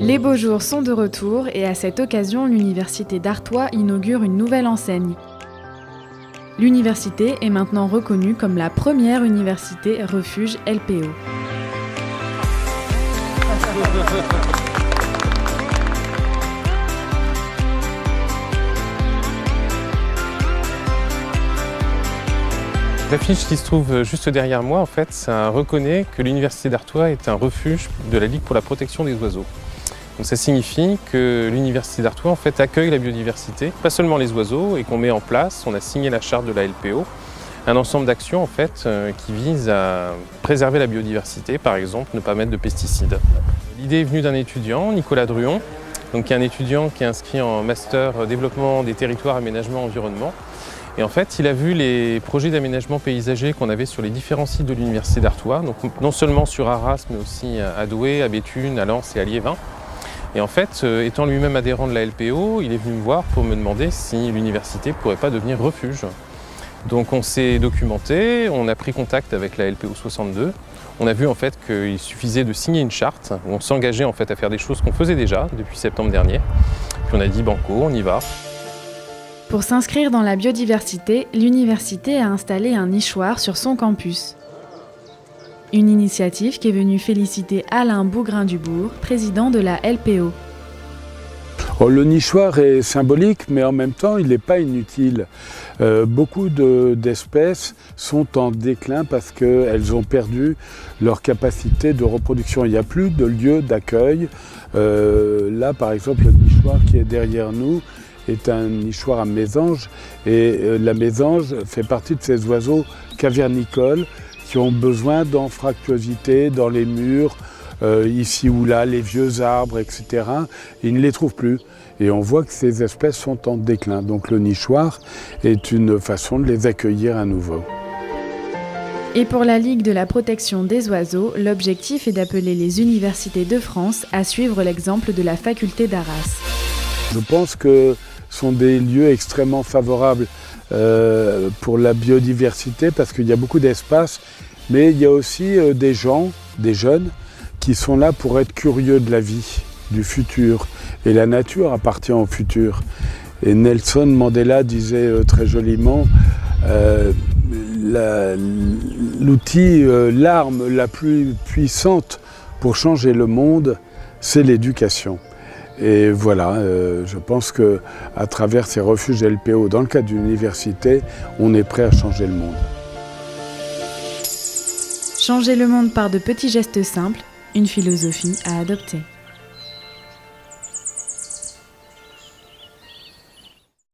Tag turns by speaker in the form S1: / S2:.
S1: Les beaux jours sont de retour et à cette occasion, l'Université d'Artois inaugure une nouvelle enseigne. L'université est maintenant reconnue comme la première université refuge LPO.
S2: L'affiche qui se trouve juste derrière moi, en fait, ça reconnaît que l'Université d'Artois est un refuge de la Ligue pour la protection des oiseaux. Donc ça signifie que l'Université d'Artois en fait, accueille la biodiversité, pas seulement les oiseaux, et qu'on met en place, on a signé la charte de la LPO, un ensemble d'actions en fait, qui vise à préserver la biodiversité, par exemple ne pas mettre de pesticides. L'idée est venue d'un étudiant, Nicolas Druon, donc, qui est un étudiant qui est inscrit en master développement des territoires, aménagement, environnement. Et en fait, il a vu les projets d'aménagement paysager qu'on avait sur les différents sites de l'Université d'Artois, donc non seulement sur Arras, mais aussi à Douai, à Béthune, à Lens et à Liévin. Et en fait, étant lui-même adhérent de la LPO, il est venu me voir pour me demander si l'université ne pourrait pas devenir refuge. Donc on s'est documenté, on a pris contact avec la LPO 62. On a vu en fait qu'il suffisait de signer une charte où on s'engageait en fait à faire des choses qu'on faisait déjà depuis septembre dernier. Puis on a dit banco, on y va.
S1: Pour s'inscrire dans la biodiversité, l'université a installé un nichoir sur son campus. Une initiative qui est venue féliciter Alain Bougrain-Dubourg, président de la LPO.
S3: Le nichoir est symbolique, mais en même temps, il n'est pas inutile. Beaucoup d'espèces sont en déclin parce qu'elles ont perdu leur capacité de reproduction. Il n'y a plus de lieu d'accueil. Là, par exemple, le nichoir qui est derrière nous est un nichoir à mésange. Et la mésange fait partie de ces oiseaux cavernicoles qui ont besoin d'anfractuosité dans les murs, ici ou là, les vieux arbres, etc. Ils ne les trouvent plus. Et on voit que ces espèces sont en déclin. Donc le nichoir est une façon de les accueillir à nouveau.
S1: Et pour la Ligue de la protection des oiseaux, l'objectif est d'appeler les universités de France à suivre l'exemple de la faculté d'Arras.
S3: Je pense que ce sont des lieux extrêmement favorables pour la biodiversité parce qu'il y a beaucoup d'espace, mais il y a aussi des gens, des jeunes, qui sont là pour être curieux de la vie, du futur. Et la nature appartient au futur. Et Nelson Mandela disait très joliment, l'outil, l'arme la plus puissante pour changer le monde, c'est l'éducation. Et voilà, je pense qu'à travers ces refuges LPO, dans le cadre d'une université, on est prêt à changer le monde.
S1: Changer le monde par de petits gestes simples, une philosophie à adopter.